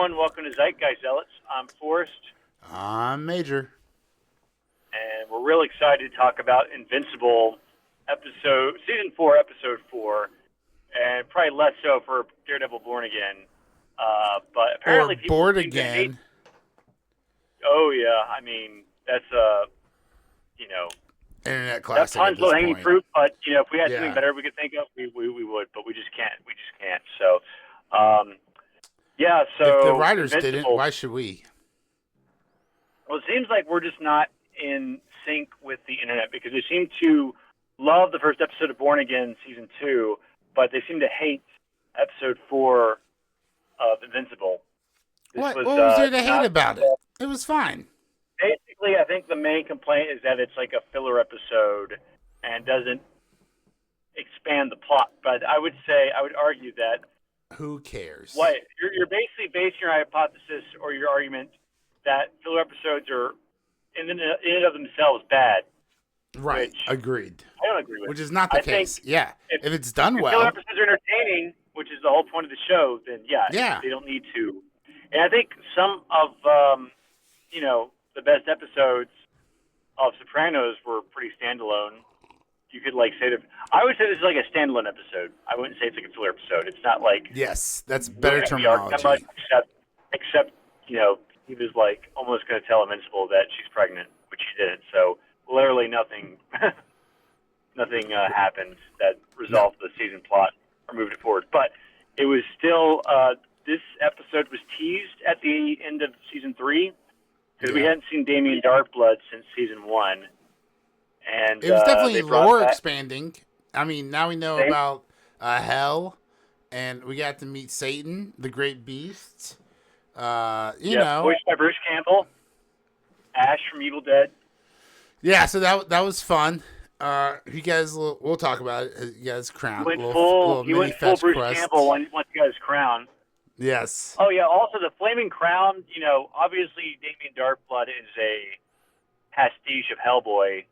everyone. Welcome to Zeitgeist Zealots. I'm Forrest, I'm Major. and we're real excited to talk about Invincible season 4, episode 4, and probably less so for Daredevil Born Again. But Or apparently people Bored seem to hate. Again. Oh yeah, I mean that's you know, Internet that classic tons at low this hanging point. fruit. But if we had something Yeah. better we could think of, we would, but we just can't. We just can't. So, yeah. If the So writers didn't, Invincible. why should we? Well, it seems like we're just not in sync with the internet because they seem to love the first episode of Born Again season 2, but they seem to hate episode 4 of Invincible. What was there to hate not, about it? It was fine. Basically, I think the main complaint is that it's like a filler episode and doesn't expand the plot. But I would argue that Who cares? what you're basically basing your hypothesis or your argument that filler episodes are in and of themselves bad. Right. Which Agreed. I don't agree with. Which is not the case. Yeah. If it's done well. Filler episodes are entertaining, which is the whole point of the show, then Yeah. they don't need to. And I think some of the best episodes of Sopranos were pretty standalone. You could say that. I would say this is like a standalone episode. I wouldn't say it's like a filler episode. It's not like Yes, that's better that terminology. much, except he was almost going to tell Invincible that she's pregnant, which she didn't. So literally nothing happened that resolved the season plot or moved it forward. But it was still this episode was teased at the end of season 3 because we hadn't seen Damien Darkblood since season 1. And it was definitely lore back expanding. I mean, now we know about Hell, and we got to meet Satan, the great beast. You know, voiced by Bruce Campbell, Ash from Evil Dead. Yeah, so that was fun. You guys, we'll talk about it. You guys crown. He went full Bruce quest. Campbell once he got his crown. Yes. Oh yeah. Also, the Flaming Crown. Obviously, Damien Darkblood is a pastiche of Hellboy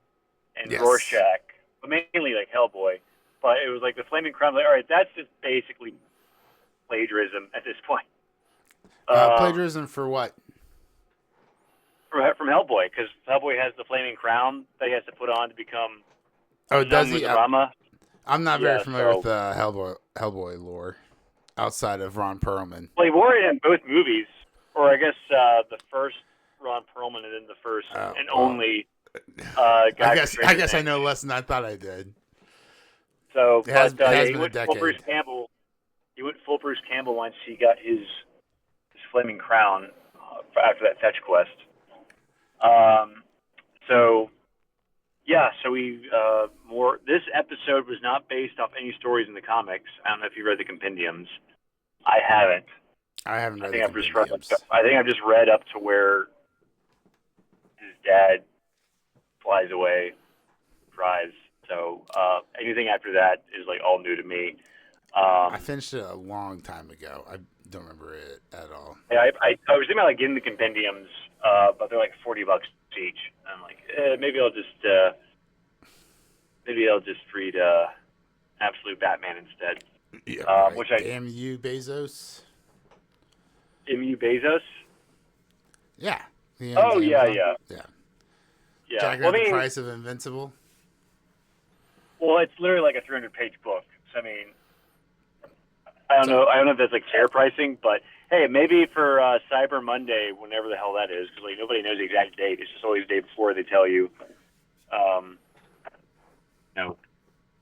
and Rorschach, but mainly like Hellboy. But it was like the Flaming Crown. All right, that's just basically plagiarism at this point. Plagiarism for what? From Hellboy, because Hellboy has the Flaming Crown that he has to put on to become. Oh, does he? Rama. I'm not very familiar with Hellboy lore outside of Ron Perlman. Well, he wore it in both movies, or I guess the first Ron Perlman and then the first and only. I guess I know less than I thought I did. So, it has been a decade. He went full Bruce Campbell once he got his Flaming Crown after that fetch quest. This episode was not based off any stories in the comics. I don't know if you read the compendiums. I haven't. I haven't read the compendiums. I think I've just read up to where his dad flies away, cries. So anything after that is all new to me. I finished it a long time ago. I don't remember it at all. Yeah, I was thinking about getting the compendiums, but they're like $40 each. I'm like, maybe I'll just read Absolute Batman instead. Yeah, right. Damn you, Bezos. Yeah. Yeah. Jack the price of Invincible. Well, it's literally like a 300-page book. So I don't know. I don't know if that's fair pricing, but hey, maybe for Cyber Monday, whenever the hell that is, because nobody knows the exact date. It's just always the day before they tell you. No.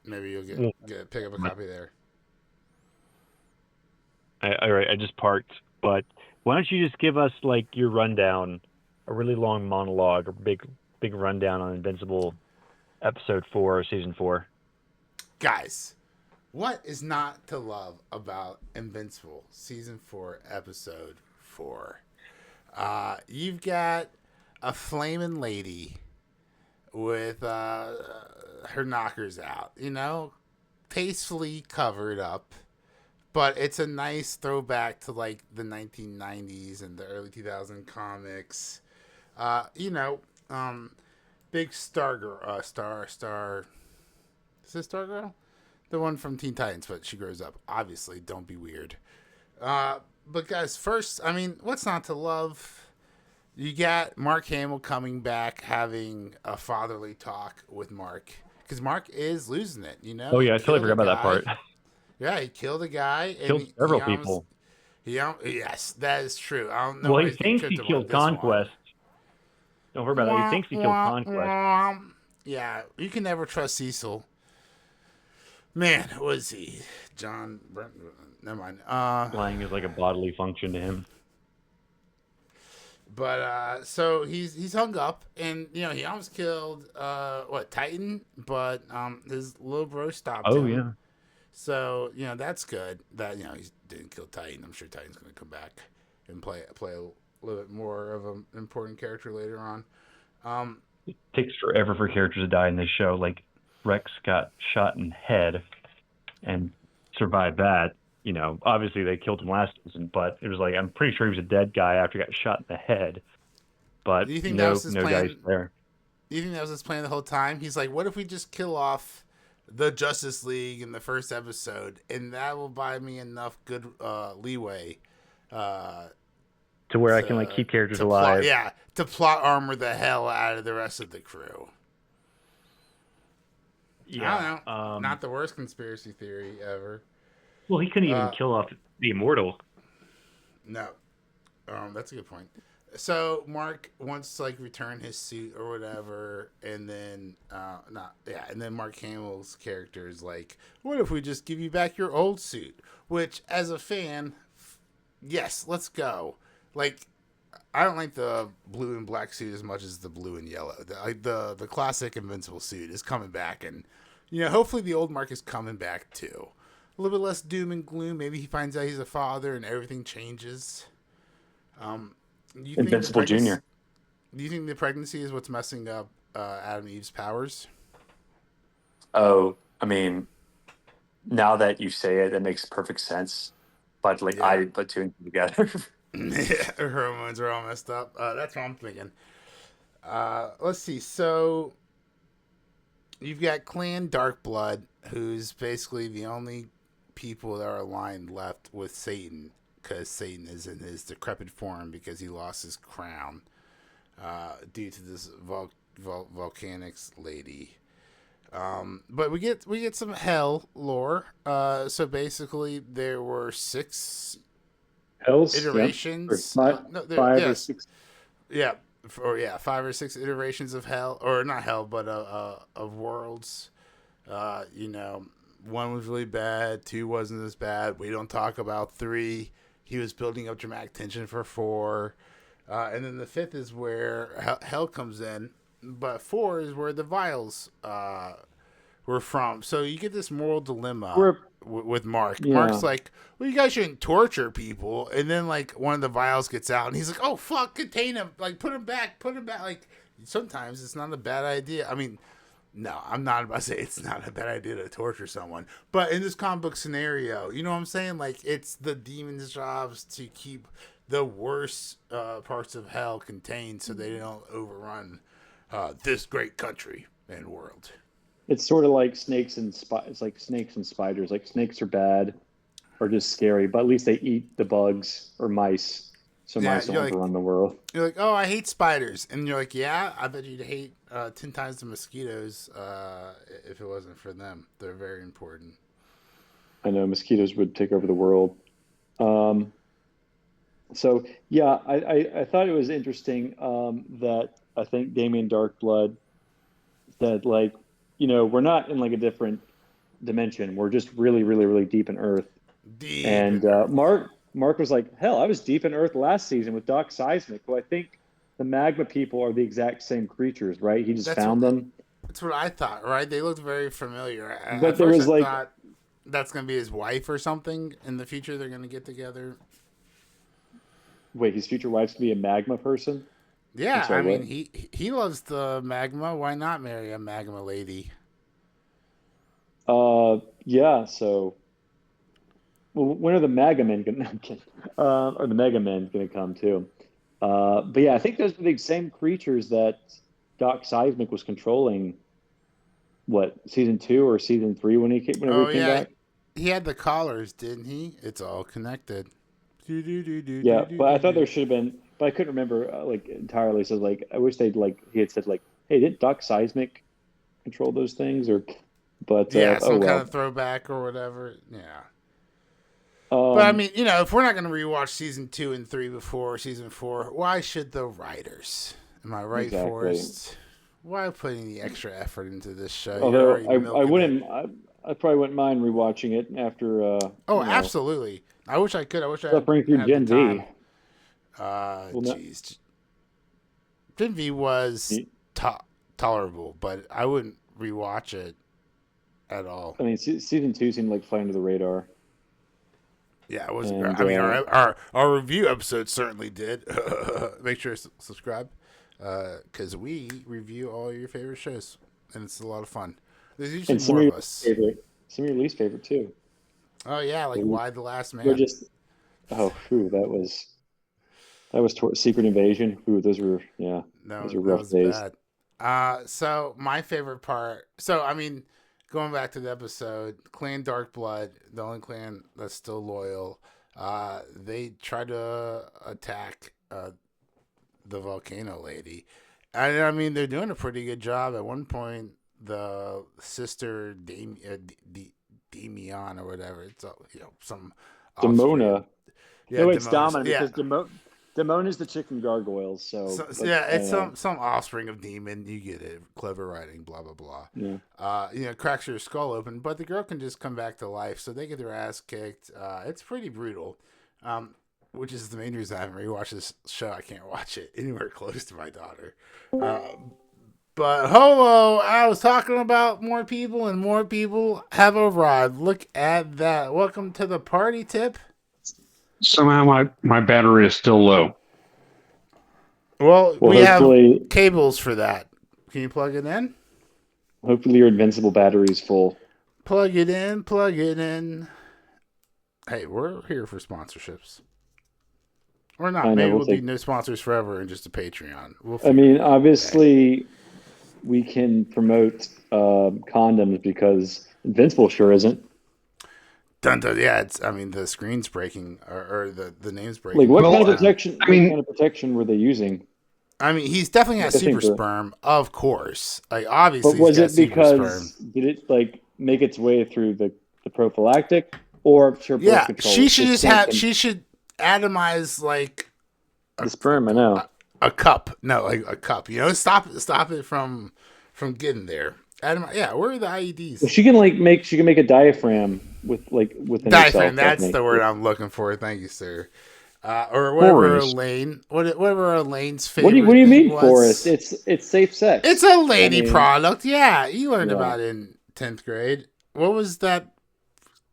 Maybe you'll pick up a copy there. All right, I just parked, but why don't you just give us your rundown, a really long monologue, or big rundown on Invincible, episode 4, season 4. Guys, what is not to love about Invincible, season 4, episode 4? You've got a flaming lady with her knockers out, tastefully covered up, but it's a nice throwback to the 1990s and the early 2000 comics. Big Stargirl, Star. Is it Stargirl? The one from Teen Titans, but she grows up. Obviously, don't be weird. But guys, first, I mean, what's not to love? You got Mark Hamill coming back, having a fatherly talk with Mark, because Mark is losing it. You know, Oh he yeah, I totally killed a forgot about that guy. part. Yeah, he killed a guy, and Killed several people. yes, that is true. I don't know Well, why he he's getting thinks he tripped up on killed this one. Conquest. Don't worry about that. He Wah, thinks he killed wah, Conquest. wah. Yeah, you can never trust Cecil. Man, was he John? Never mind. Lying is like a bodily function to him. But so he's hung up, and he almost killed Titan, but his little bro stopped Oh him. yeah. So that's good that he didn't kill Titan. I'm sure Titan's going to come back and play a little bit more of an important character later on. It takes forever for characters to die in this show. Like Rex got shot in the head and survived that. Obviously they killed him last season, but it was like I'm pretty sure he was a dead guy after he got shot in the head. But Do you think that no, was his no dice plan? there. Do you think that was his plan the whole time? He's like, what if we just kill off the Justice League in the first episode, and that will buy me enough good leeway To where I can like keep characters alive. to plot armor the hell out of the rest of the crew. Yeah. I don't know. Not the worst conspiracy theory ever. Well, he couldn't even kill off the Immortal. No. That's a good point. So Mark wants to return his suit or whatever, and then and then Mark Hamill's character is like, "What if we just give you back your old suit?" Which, as a fan, yes, let's go. I don't like the blue and black suit as much as the blue and yellow. The classic Invincible suit is coming back, and hopefully the old Mark is coming back too. A little bit less doom and gloom. Maybe he finds out he's a father and everything changes. Invincible Junior. Do you think the pregnancy is what's messing up Adam and Eve's powers? Oh, I mean, now that you say it, it makes perfect sense. But I didn't put two and two together. Yeah, her hormones are all messed up. That's what I'm thinking. Let's see. So you've got Clan Darkblood, who's basically the only people that are aligned left with Satan, because Satan is in his decrepit form because he lost his crown due to this volcanics lady. But we get some hell lore. So basically, there were 6 Hells iterations. Yeah. Five or six. Yeah, 5 or 6 iterations of hell, or not hell, but of worlds. One was really bad. 2 wasn't as bad. We don't talk about 3. He was building up dramatic tension for 4. And then the 5th is where hell comes in. But 4 is where the vials were from. So you get this moral dilemma with Mark. Yeah. Mark's like, well, you guys shouldn't torture people. And then, one of the vials gets out. And he's like, oh, fuck, contain him. Put him back. Sometimes it's not a bad idea. I mean, no, I'm not about to say it's not a bad idea to torture someone. But in this comic book scenario, you know what I'm saying? It's the demon's jobs to keep the worst parts of hell contained so they don't overrun this great country and world. It's sort of like snakes and it's like snakes and spiders. Snakes are bad or just scary, but at least they eat the bugs or mice. So mice don't overrun the world. You're like, oh, I hate spiders. And you're like, yeah, I bet you'd hate 10 times the mosquitoes if it wasn't for them. They're very important. I know mosquitoes would take over the world. So, yeah, I thought it was interesting that I think Damien Darkblood said, we're not in a different dimension. We're just really, really, really deep in Earth. Mark was like, hell, I was deep in Earth last season with Doc Seismic, who I think the magma people are the exact same creatures, right? He just found them. That's what I thought, right? They looked very familiar. But there was I thought that's going to be his wife or something. In the future, they're going to get together. Wait, his future wife's going to be a magma person? Yeah, I mean, he loves the magma. Why not marry a magma lady? Yeah, so... Well, when are the Mega Men going to or the Mega Men going to come too? But yeah, I think those are the same creatures that Doc Seismic was controlling. What, season 2 or season 3 when he came back? He had the collars, didn't he? It's all connected. Yeah, but I thought there should have been, but I couldn't remember like entirely. So like, I wish they'd like he had said like, "Hey, didn't Doc Seismic control those things?" Or, but Yeah, oh some kind well. of throwback or whatever. Yeah. But I mean, if we're not going to rewatch season 2 and 3 before season 4, why should the writers? Am I right, Exactly. Forrest? Why putting the extra effort into this show? You're Although already I milking wouldn't, it. I probably wouldn't mind rewatching it after Oh, absolutely. I wish I could. I wish I suffering through had the Gen time. V. Well, not, Jeez. Gen V was tolerable, but I wouldn't rewatch it at all. I mean, season 2 seemed like fly under the radar. Yeah, it wasn't And, great. I mean, our review episode certainly did. Make sure to subscribe because we review all your favorite shows, and it's a lot of fun. There's usually and some more of of your us. some of your least favorite too. Oh yeah, like Why the Last Man. We're just that was Secret Invasion. Ooh, those were those were rough days. Bad. So my favorite part. So I mean, going back to the episode, Clan Dark Blood, the only clan that's still loyal. They try to attack the volcano lady, and I mean they're doing a pretty good job. At one point, the sister Damian or whatever, it's some Demona. Yeah, no, it's Demona. Domina because Demona is the chicken gargoyles. So it's some offspring of demon. You get it. Clever writing. Blah blah blah. Yeah. Cracks her skull open, but the girl can just come back to life. So they get their ass kicked. It's pretty brutal. Which is the main reason I haven't rewatched this show. I can't watch it anywhere close to my daughter. But hello, I was talking about more people, and more people have arrived. Look at that. Welcome to the party, Tip. Somehow my battery is still low. Well, we have cables for that. Can you plug it in? Hopefully your Invincible battery is full. Plug it in, plug it in. Hey, we're here for sponsorships. Or not. Maybe we'll be no sponsors forever and just a Patreon. I mean, obviously, we can promote condoms because Invincible sure isn't. Yeah, the screen's breaking or the name's breaking. Like, what kind of protection? What kind of protection were they using? I mean, he's definitely got super sperm, of course. Like, obviously, but was it because did it like make its way through the prophylactic or pure birth control? She should atomize like the sperm. I know a cup. No, like a cup. Stop it from getting there. Yeah, where are the IEDs? Well, she can make a diaphragm with diaphragm. That's the word I'm looking for. Thank you, sir. Or whatever whatever Elaine's favorite. What do you mean, Forrest? It's safe sex. It's a lady product. Yeah, you learned about it in 10th grade. What was that?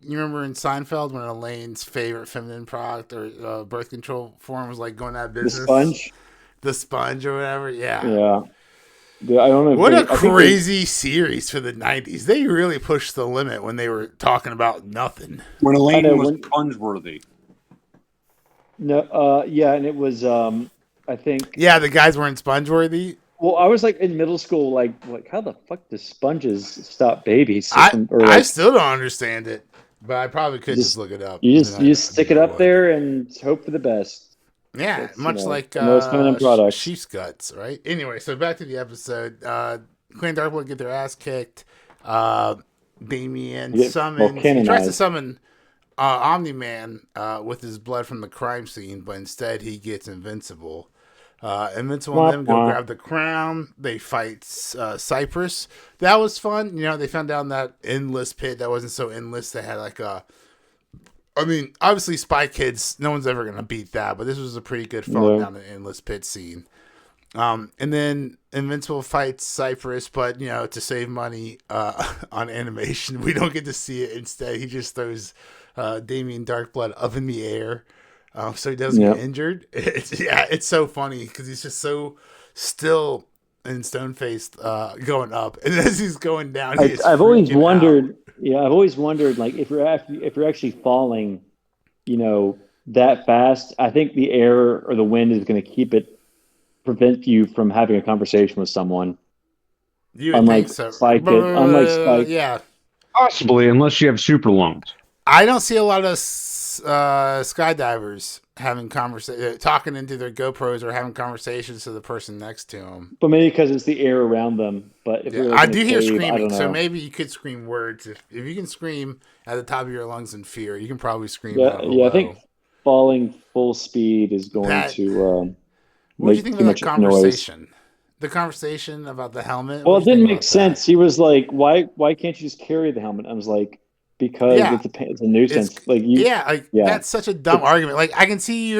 You remember in Seinfeld when Elaine's favorite feminine product or birth control form was like going out of business? The sponge or whatever. Yeah. Yeah. I don't know. What a crazy series for the 90s. They really pushed the limit when they were talking about nothing. When Elaine was sponge-worthy. No, and it was, I think... Yeah, the guys weren't sponge-worthy. Well, I was like in middle school, like how the fuck do sponges stop babies? I still don't understand it, but I probably could just look it up. You just stick it up there and hope for the best. Yeah, that's, much like most feminine products. Sheep's guts, right? Anyway, so back to the episode. Clan Darkblood get their ass kicked. Damian summons. He tries to summon Omni-Man with his blood from the crime scene, but instead he gets Invincible. Invincible and them go grab the crown. They fight Cypress. That was fun. They found down that endless pit that wasn't so endless. They had like a... I mean, obviously, Spy Kids, no one's ever going to beat that, but this was a pretty good fall down the endless pit scene. And then Invincible fights Cypress, but, to save money on animation, we don't get to see it. Instead, he just throws Damian Darkblood up in the air so he doesn't get injured. It's so funny because he's just so still and stone-faced going up. And as he's going down, I've always wondered... Yeah, I've always wondered, like, if you're actually falling, that fast, I think the air or the wind is going to prevent you from having a conversation with someone. You would think so. Spike. Yeah. Possibly, unless you have super lungs. I don't see a lot of skydivers having talking into their GoPros or having conversations to the person next to them. But maybe because it's the air around them. But if you're like I in a do hear cave, I screaming, don't so know. maybe you could scream words. If you can scream at the top of your lungs in fear, you can probably scream Yeah, out below. I think falling full speed is going to what do you make think too of that much noise. conversation? The conversation about the helmet? Well, What it do you didn't think make about sense. that? He was like, "Why can't you just carry the helmet?" I was like, "Because Yeah. it's a nuisance." Like That's such a dumb argument. Like, I can see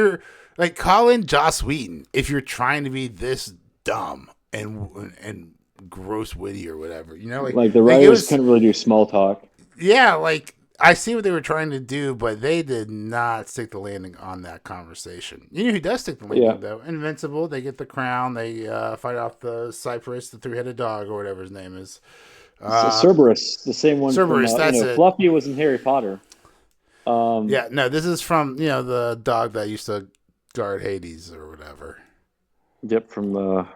call in Joss Whedon if you're trying to be this dumb and gross witty or whatever. like the writers couldn't really do small talk. Yeah, like I see what they were trying to do, but they did not stick the landing on that conversation. You know who does stick the landing though? Invincible. They get the crown. They fight off the Cypress, the three-headed dog, or whatever his name is. Cerberus, the same one Cerberus, from that's it. Fluffy was in Harry Potter. This is from the dog that used to guard Hades or whatever. Yep, from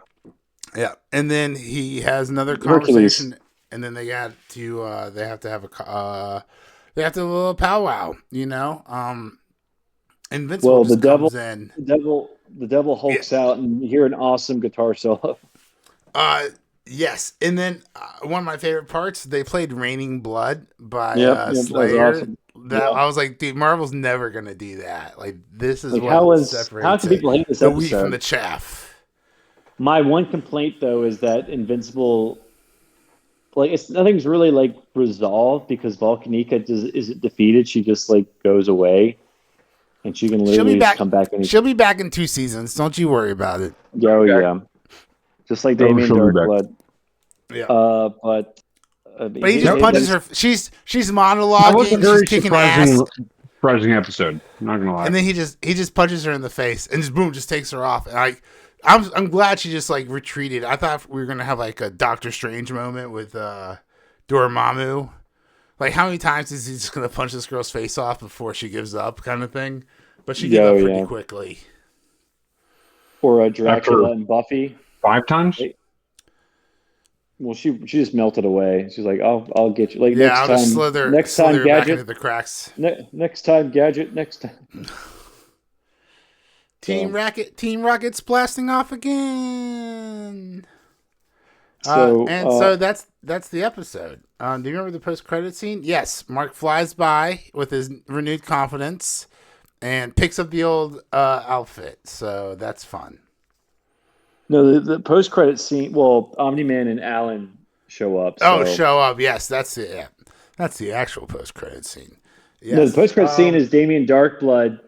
and then he has another Hercules. conversation, and then they have to have a little powwow. Invincible comes in. The devil hulks out, and you hear an awesome guitar solo. Yes, and then one of my favorite parts, they played "Raining Blood" by Slayer. That was awesome. Yeah. I was like, dude, Marvel's never gonna do that. Like, this is like what separates how can people hate this the episode? wheat from the chaff. My one complaint though is that Invincible, nothing's really like resolved because Volcanica isn't defeated. She just like goes away, and she can literally just come back. She'll be back in 2 seasons. Don't you worry about it. Yeah. Just like Damien Darkblood. Yeah. But he just punches her. She's monologuing. She's kicking ass. Surprising episode. I'm not gonna lie. And then he just punches her in the face and just takes her off. And I'm glad she just like retreated. I thought we were gonna have like a Doctor Strange moment with Dormammu. Like, how many times is he just gonna punch this girl's face off before she gives up, kind of thing? But she gave up pretty quickly. Or Dracula and Buffy. 5 times. Well, she just melted away. She's like, I'll get you. Like I'll just slither Gadget back into the cracks. Next time, Gadget. Next time. Team Rocket's blasting off again. So that's the episode. Do you remember the post-credit scene? Yes, Mark flies by with his renewed confidence and picks up the old outfit. So that's fun. No, the post-credit scene. Well, Omni-Man and Alan show up. So. Show up. Yes, that's the actual post-credit scene. Yes. No, the post-credit scene is Damien Darkblood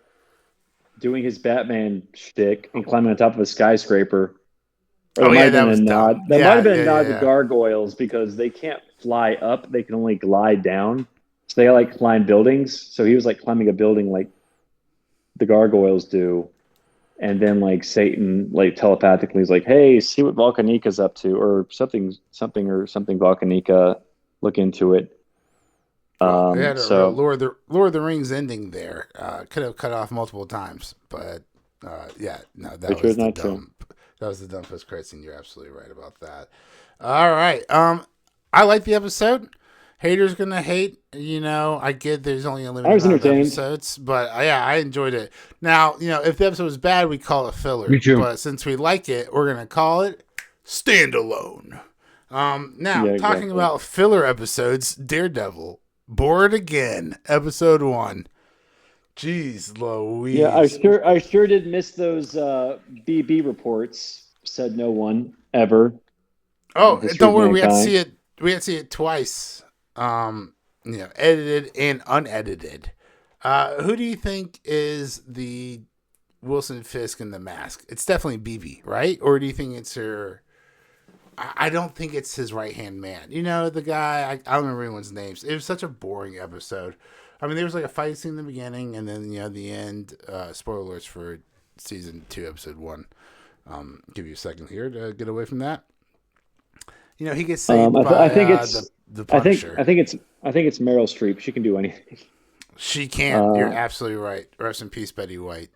doing his Batman shtick and climbing on top of a skyscraper. That was dumb. That might have been a nod to Gargoyles because they can't fly up; they can only glide down. So they like climb buildings. So he was like climbing a building like the Gargoyles do. And then like Satan like telepathically is like, "Hey, see what Volcanica's up to," or something Volcanica. Look into it. They had a Lord of the Rings ending there. Could have cut off multiple times, but that was not dumb. That was the dumb post-credit scene. You're absolutely right about that. All right. I like the episode. Haters gonna hate. I get there's only a limited amount of episodes, but I enjoyed it. Now, if the episode was bad, we call it filler. Me too. But since we like it, we're gonna call it standalone. Talking about filler episodes, Daredevil, Bored Again, episode 1. Jeez Louise. Yeah, I sure did miss those BB reports. Said no one ever. Oh, don't worry, we had to see it. We had to see it twice. Edited and unedited. Who do you think is the Wilson Fisk in the mask? It's definitely BB, right? Or do you think it's her? I don't think it's his right-hand man. The guy, I don't remember anyone's names. It was such a boring episode. I mean, there was like a fight scene in the beginning, and then, the end, spoilers for season 2, episode 1. Give you a second here to get away from that. He gets saved by the Punisher. I think it's Meryl Streep. She can do anything. She can. You're absolutely right. Rest in peace, Betty White,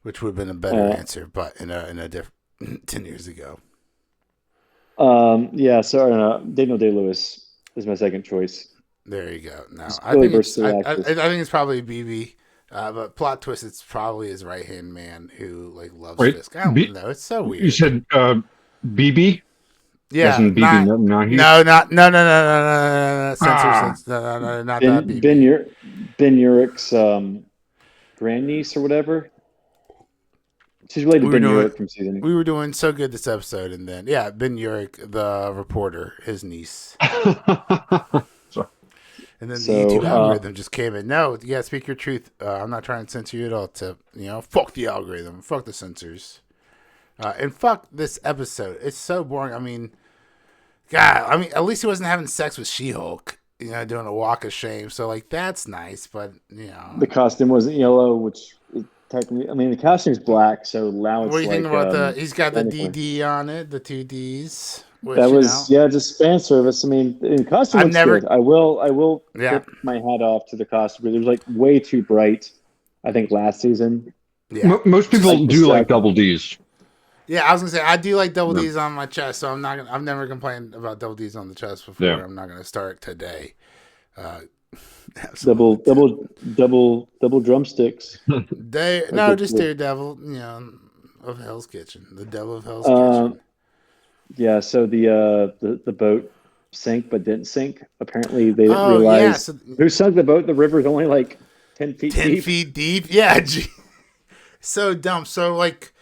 which would have been a better answer, but in a different 10 years ago. Daniel Day-Lewis is my second choice. There you go. Now, I think it's probably BB. But plot twist, it's probably his right hand man who like loves Wait, Fisk. I don't know. It's so weird. you said BB? Yeah, As in BB Nunhy? no. Censor, no, not that BB. Ben Urich's grandniece or whatever. She's related to Ben Urich from season. We were doing so good this episode, and then Ben Urich, the reporter, his niece. And then the YouTube algorithm just came in. No, yeah, speak your truth. I'm not trying to censor you at all. Fuck the algorithm. Fuck the censors. And fuck this episode. It's so boring. I mean, God, at least he wasn't having sex with She-Hulk. Doing a walk of shame. So, like, that's nice. But, the costume wasn't yellow, which technically, the costume's black. So now it's what do you like, think about he's got the DD on it, the 2Ds. Which, that was just fan service. The costume looks good. I will tip my hat off to the costume. It was like way too bright. I think last season. Yeah, most people do like double Ds. Yeah, I was gonna say I do like double Ds on my chest, so I'm not gonna. I've never complained about double Ds on the chest before. Yeah. I'm not gonna start today. Double drumsticks. Just Daredevil. Of Hell's Kitchen, the Devil of Hell's Kitchen. Yeah, so the boat sank but didn't sink. Apparently they didn't realize who sunk the boat. The river's only like 10 feet deep. 10 feet deep? Yeah. So dumb. So like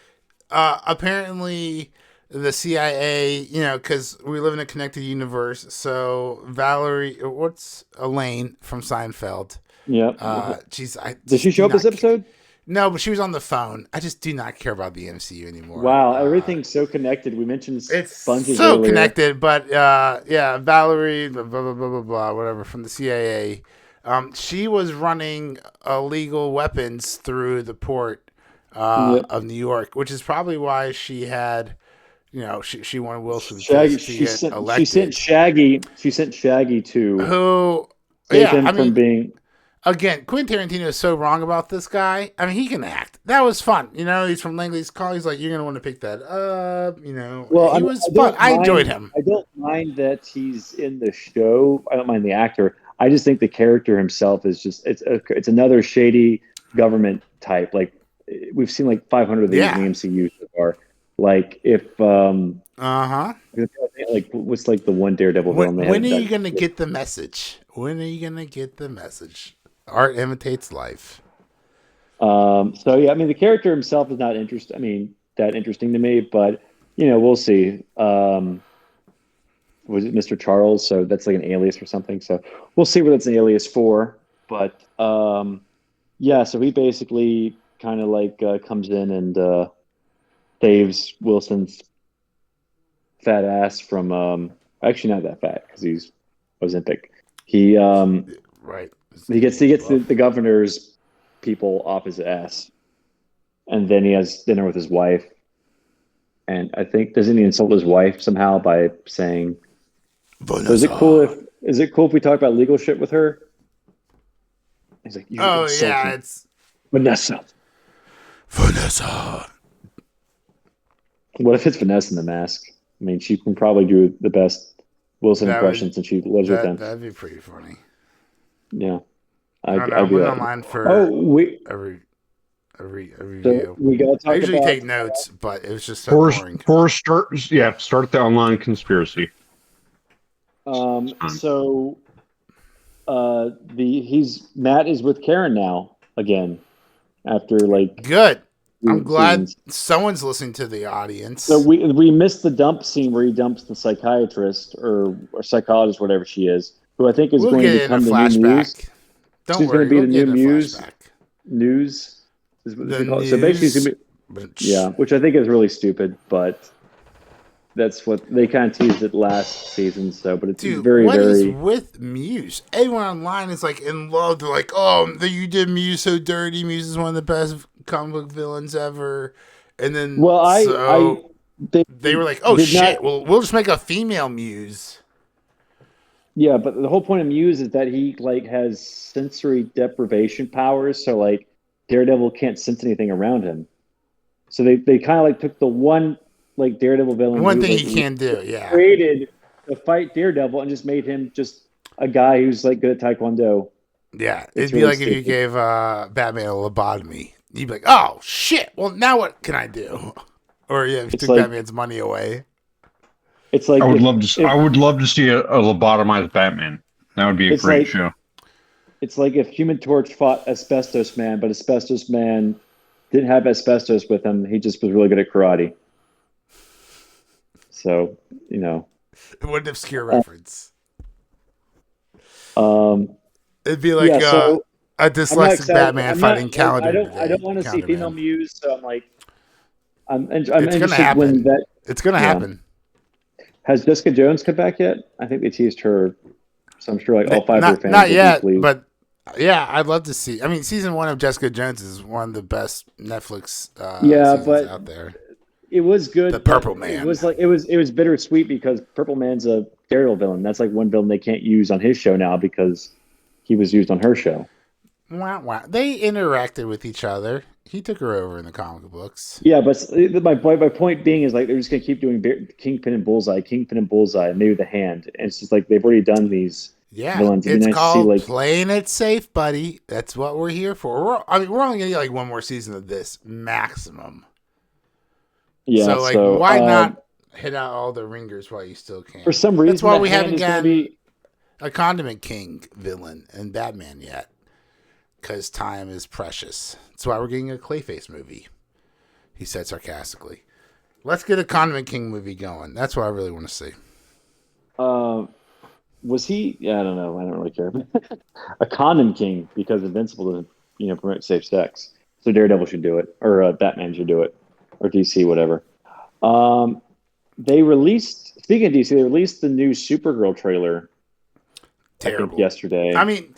apparently the CIA, because we live in a connected universe. So Valerie, what's Elaine from Seinfeld? Yeah. Did she show up this episode? No, but she was on the phone. I just do not care about the MCU anymore. Wow, everything's so connected. We mentioned sponges so earlier. Connected, but Valerie, blah, blah, blah, blah, blah, whatever, from the CIA. She was running illegal weapons through the port of New York, which is probably why she had, she wanted Wilson to get elected. She sent Shaggy to who save him from being. Again, Quentin Tarantino is so wrong about this guy. He can act. That was fun. He's from Langley's Call. He's like, you're going to want to pick that up. Well, he was fun. I enjoyed him. I don't mind that he's in the show. I don't mind the actor. I just think the character himself is just, it's another shady government type. Like, we've seen like 500 of these in the MCU so far. Like, if, like, what's like the one Daredevil villain? When are you going to get the message? When are you going to get the message? Art imitates life. So yeah, the character himself is not that interesting to me, but we'll see. Was it Mr. Charles? So that's like an alias or something. So we'll see what it's an alias for. But yeah, so he basically kind of like comes in and saves Wilson's fat ass from actually not that fat because he's Ozempic. He right. He gets the governor's people off his ass, and then he has dinner with his wife. And I think doesn't he insult his wife somehow by saying, "Is it cool if we talk about legal shit with her?" He's like, it's Vanessa. What if it's Vanessa in the mask? She can probably do the best Wilson impression since she lives with him. That'd be pretty funny. Yeah, I went online for every review. We gotta talk. I usually take notes, but it was just so boring. Start the online conspiracy. So, Matt is with Karen now again after like good. I'm glad someone's listening to the audience. So we missed the dump scene where he dumps the psychiatrist or psychologist, whatever she is, who I think is going to become the new Muse. She's going to be the new Muse. News. Is what they call it. So basically, she's going to be, which I think is really stupid, but that's what they kind of teased it last season. So, but it's very. What is with Muse? Everyone online is like in love. They're like, "Oh, you did Muse so dirty. Muse is one of the best comic book villains ever." And then, they were like, "Oh shit! We'll just make a female Muse." Yeah, but the whole point of Muse is that he like has sensory deprivation powers, so like Daredevil can't sense anything around him. So they kind of like took the one like Daredevil villain. One thing he can do, created to fight Daredevil and just made him just a guy who's like good at Taekwondo. Yeah, It's it'd be really like if you stupid. gave Batman a lobotomy. You'd be like, oh, shit. Well, now what can I do? Or, yeah, if you It's took like Batman's money away. it's like I would if, love to. if I would love to see a lobotomized Batman. That would be a it's great like show. it's like if Human Torch fought Asbestos Man, but Asbestos Man didn't have asbestos with him. He just was really good at karate. So, What an obscure uh, reference. um, It'd be like yeah. So a I'm not dyslexic excited. Batman I'm not. fighting I Calendar don't. I today. don't want to see Calendar female Man. Muse. So I'm like, I'm It's going to interested when happen. that. It's going to Yeah. happen. Has Jessica Jones come back yet? I think they teased her. So I'm sure like all five of her fans Not will yet, be pleased. but yeah, I'd love to see. I mean, season 1 of Jessica Jones is one of the best Netflix Yeah, seasons but out there. it was good. The but Purple Man. it was bittersweet because Purple Man's a Daredevil villain. That's like one villain they can't use on his show now because he was used on her show. Wow, wow. They interacted with each other. He took her over in the comic books. Yeah, but my point being is like they're just gonna keep doing Kingpin and Bullseye, and maybe the Hand. And it's just like they've already done these villains. It'd It's be nice to see called like playing it safe, buddy. That's what we're here for. We're only gonna get like one more season of this maximum. yeah. So why not hit out all the ringers while you still can? For some reason, that's why the we Hand haven't is gonna gotten be. a Condiment King villain in Batman yet, because time is precious. That's why we're getting a Clayface movie. He said sarcastically. Let's get a Condiment King movie going. That's what I really want to see. Was he? Yeah, I don't know. I don't really care. A condom king because Invincible doesn't, promote safe sex. So Daredevil should do it, or Batman should do it, or DC, whatever. They released. Speaking of DC, they released the new Supergirl trailer. Terrible. I think yesterday. I mean,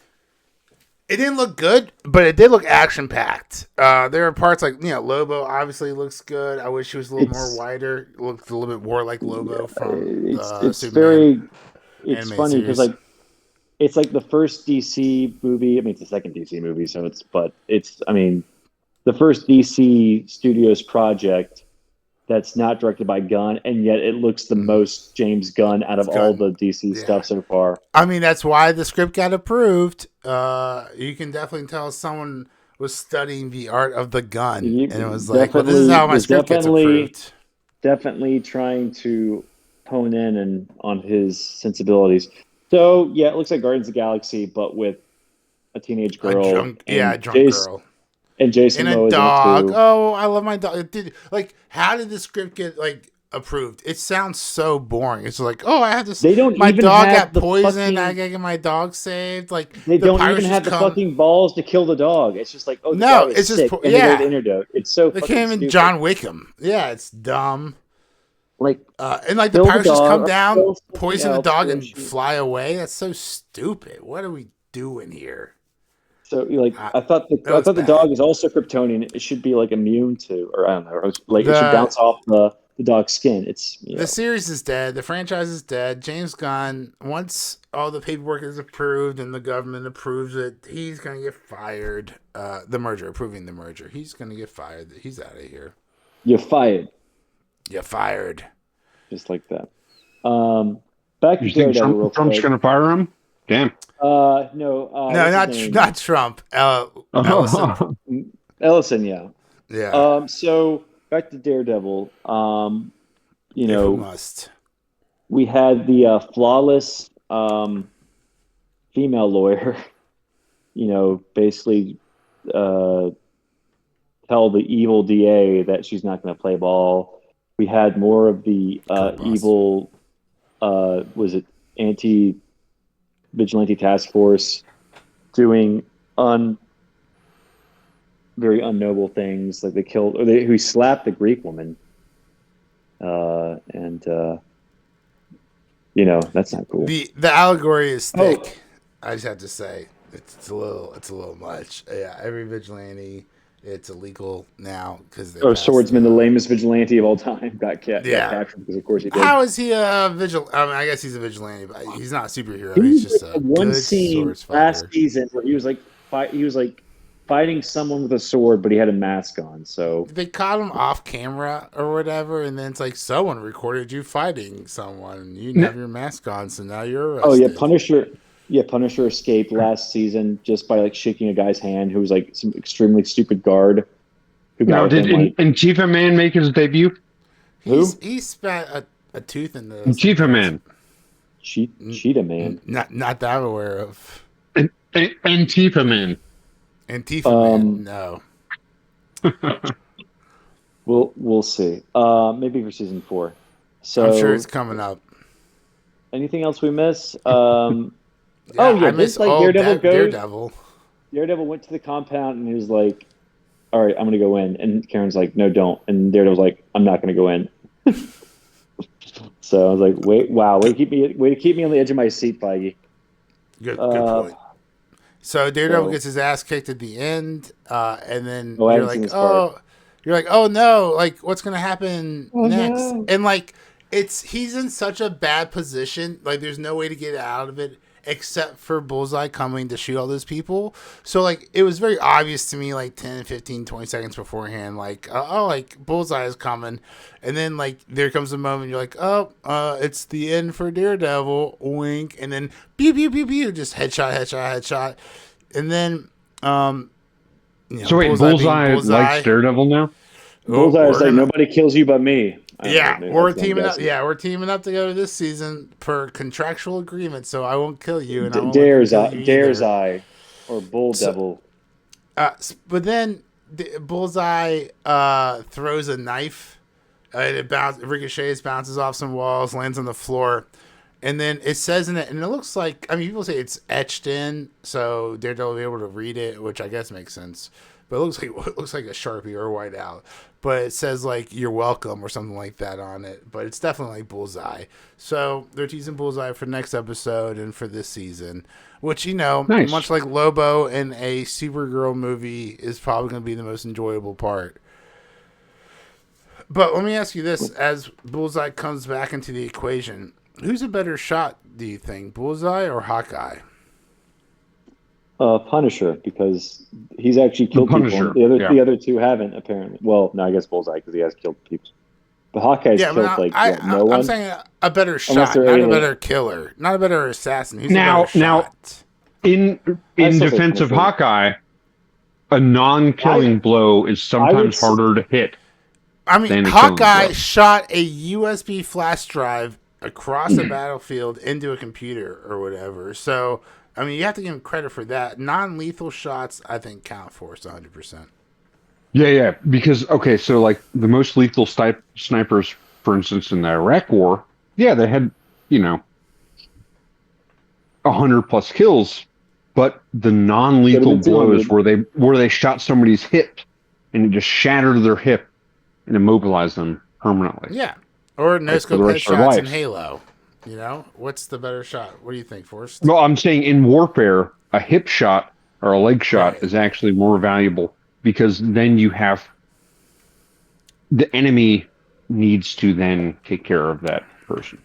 it didn't look good, but it did look action packed. There are parts like Lobo obviously looks good. I wish he was a little more wider. It looked a little bit more like Lobo from it's Superman. It's funny because it's like the first DC movie. I mean, it's the second DC movie, the first DC Studios project that's not directed by Gunn, and yet it looks the most James Gunn out of all the DC stuff so far. I mean, that's why the script got approved. You can definitely tell someone was studying the art of the gun, and it was like, well, this is how my script gets approved. Definitely trying to hone in on his sensibilities. So yeah, it looks like Guardians of the Galaxy, but with a teenage girl, a drunk girl, and Jason and Momoa a dog. too. Oh, I love my dog. How did the script get approved? It sounds so boring. It's like, oh, I have to. They don't my even dog have got poisoned. I gotta get my dog saved. Like they don't even have the fucking balls to kill the dog. It's just like, oh, the dog is sick, and they go to the antidote. It's so they fucking came in stupid. John Wickham. Yeah, it's dumb. Like and like the pirates just come down, poison the dog, and shoot. fly away. That's so stupid. What are we doing here? So I thought the dog is also Kryptonian. It should be like immune to, or I don't know, like it should bounce off the dog's skin. It's the series is dead. The franchise is dead. James Gunn, once all the paperwork is approved and the government approves it, he's gonna get fired. Approving the merger, he's gonna get fired. He's out of here. You're fired. You're fired. Just like that. Back to You think Trump's going to fire him? Damn. No, not Trump. Ellison. Ellison, yeah. Yeah. So back to Daredevil. Must. We had the flawless female lawyer. Basically tell the evil DA that she's not going to play ball. We had more of the evil, was it anti-vigilante task force doing very unnoble things, like they killed, who slapped the Greek woman. That's not cool. The allegory is thick. I just have to say it's a little much. Yeah, every vigilante, it's illegal now because Swordsman, the lamest vigilante of all time, got captured because of course he did. How is he a vigilante? I mean, I guess he's a vigilante, but he's not a superhero. He's just a one good scene swords fighter. last season where he was fighting someone with a sword, but he had a mask on. So they caught him off camera or whatever, and then it's like someone recorded you fighting someone. You didn't have your mask on, so now you're arrested. Oh yeah, Yeah, Punisher escaped last season just by like shaking a guy's hand who was like some extremely stupid guard who got Now, did within like Antifa Man make his debut? who? He spent a tooth in this. Antifa Man. Cheetah Man. Not that I'm aware of. Antifa Man. Antifa Man. No. We'll see. Maybe for season 4. So I'm sure it's coming up. anything else we miss? I miss Daredevil. Daredevil went to the compound and he was like, "All right, I'm gonna go in." And Karen's like, "No, don't." And Daredevil's like, "I'm not gonna go in." So I was like, way to keep me on the edge of my seat, Feige. Good point. So Daredevil gets his ass kicked at the end, and then you're like, oh no, like what's gonna happen next? No. And like he's in such a bad position, like there's no way to get out of it except for Bullseye coming to shoot all those people. So like it was very obvious to me like 10, 15, 20 seconds beforehand, like like Bullseye is coming. And then like there comes a moment you're like, it's the end for Daredevil, wink, and then pew pew pew pew, just headshot. And then So wait, Bullseye likes Daredevil now? Bullseye is like, nobody kills you but me. We're teaming up. Yeah, we're teaming up together this season per contractual agreement. So I won't kill you, and I won't Dare's Eye, or Bull Devil. But then Bullseye throws a knife, and it ricochets, bounces off some walls, lands on the floor, and then it says in it, and it looks like, I mean, people say it's etched in, so Daredevil will be able to read it, which I guess makes sense. But it looks like a Sharpie or a whiteout. But it says like "You're welcome" or something like that on it. But it's definitely like Bullseye. So they're teasing Bullseye for next episode and for this season, which nice. Much like Lobo in a Supergirl movie, is probably going to be the most enjoyable part. But let me ask you this: as Bullseye comes back into the equation, who's a better shot? Do you think, Bullseye or Hawkeye? Punisher, because he's actually killed people. The other two haven't, apparently. Well, no, I guess Bullseye, because he has killed people. But Hawkeye's killed no one. I'm saying a better shot, not a better killer, not a better assassin. Who's a better shot? In defense of Hawkeye, a non-killing blow is sometimes harder to hit. I mean, Hawkeye shot a USB flash drive across the battlefield into a computer or whatever. So, I mean, you have to give him credit for that. Non-lethal shots, I think, count for us 100%. Yeah, because, okay, so, like, the most lethal snipers, for instance, in the Iraq War, yeah, they had, 100-plus kills, but the non-lethal blows where they shot somebody's hip, and it just shattered their hip and immobilized them permanently. Yeah, or no-scope headshots in Halo. What's the better shot? What do you think, Forrest? Well, I'm saying in warfare, a hip shot or a leg shot is actually more valuable because then you have the enemy needs to then take care of that person.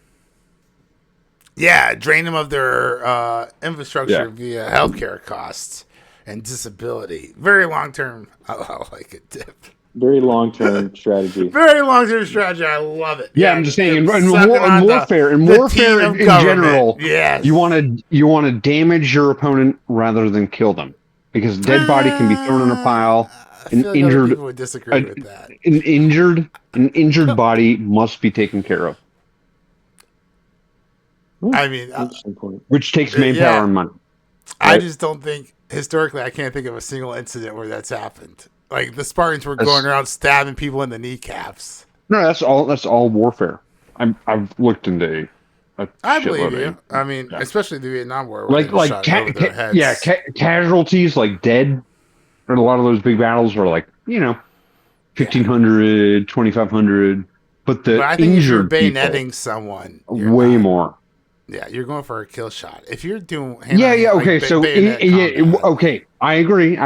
Yeah, drain them of their infrastructure via healthcare costs and disability. Very long-term. I like it, Dip. Very long-term strategy. Very long-term strategy. I love it. Yeah, I'm just saying in warfare in general, you want to damage your opponent rather than kill them because a dead body can be thrown in a pile. An injured would disagree with that. An injured body must be taken care of. I mean, which takes manpower and money. I just don't think historically. I can't think of a single incident where that's happened. Like the Spartans were going around stabbing people in the kneecaps. No, that's all warfare. I've looked into. I believe you. I mean, especially the Vietnam War. Casualties like dead, and a lot of those big battles are like 1,500, 2,500. But I think if you're bayoneting someone, way more. Yeah, you're going for a kill shot. If you're doing okay, I agree.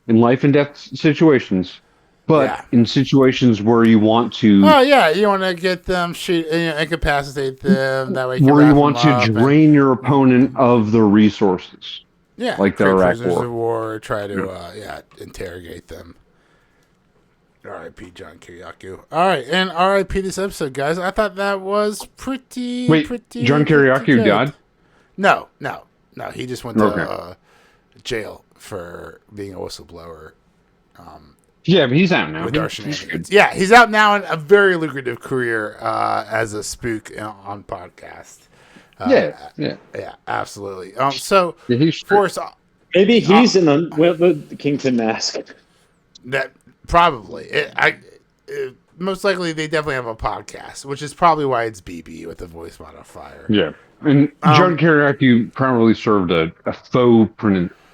In life and death situations, but in situations where you want to, you want to get them, incapacitate them that way. Where you want to drain your opponent of the resources, like the Iraq prisoners War. of war, try to interrogate them. R.I.P. John Kiriakou. All right, and R.I.P. this episode, guys. I thought that was pretty. John Kiriakou died? No. No, he just went to jail for being a whistleblower. Yeah, but he's out now. With our shenanigans. Yeah, he's out now in a very lucrative career as a spook on podcast. Yeah, absolutely. So he's Forrest, maybe he's in the Kingpin mask. That probably. Most likely, they definitely have a podcast, which is probably why it's BB with the voice modifier. Yeah, and John Carradine probably served a faux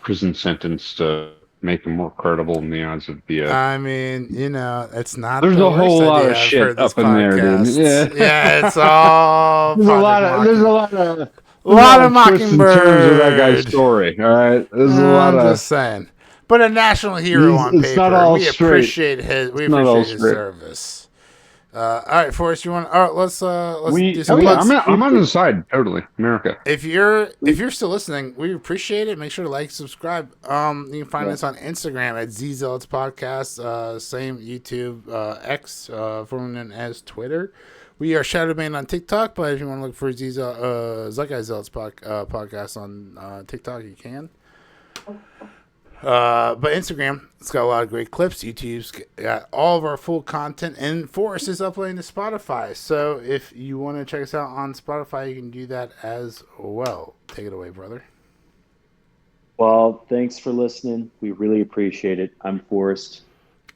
prison sentence to make him more credible in the odds of the. I mean, it's not. There's a whole lot of shit up in there, dude. Yeah, it's all. There's a lot of Mockingbird in terms of that guy's story. All right, there's a lot of. I'm just saying, but a national hero on paper. Not all we straight. Appreciate his. We appreciate his service. All right, Forrest, you want? All right, let's do some plugs. I'm on the side, totally. America. If you're still listening, we appreciate it. Make sure to like, subscribe. You can find us on Instagram at ZZelots Podcast. Same YouTube, X, formerly known as Twitter. We are Shadowbane on TikTok, but if you want to look for Zeitgeist Zealots podcast on TikTok, you can. But Instagram, it's got a lot of great clips. YouTube's got all of our full content, and Forrest is uploading to Spotify. So if you want to check us out on Spotify, you can do that as well. Take it away, brother. Well, thanks for listening. We really appreciate it. I'm Forrest.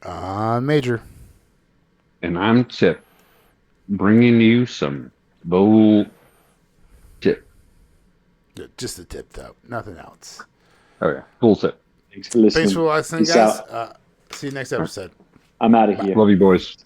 Major. And I'm Tip. Bringing you some bull tip. Just a tip, though. Nothing else. Oh, yeah. Bull tip. Thanks for listening. Thanks for listening, guys. See you next episode. I'm out of here. Love you, boys.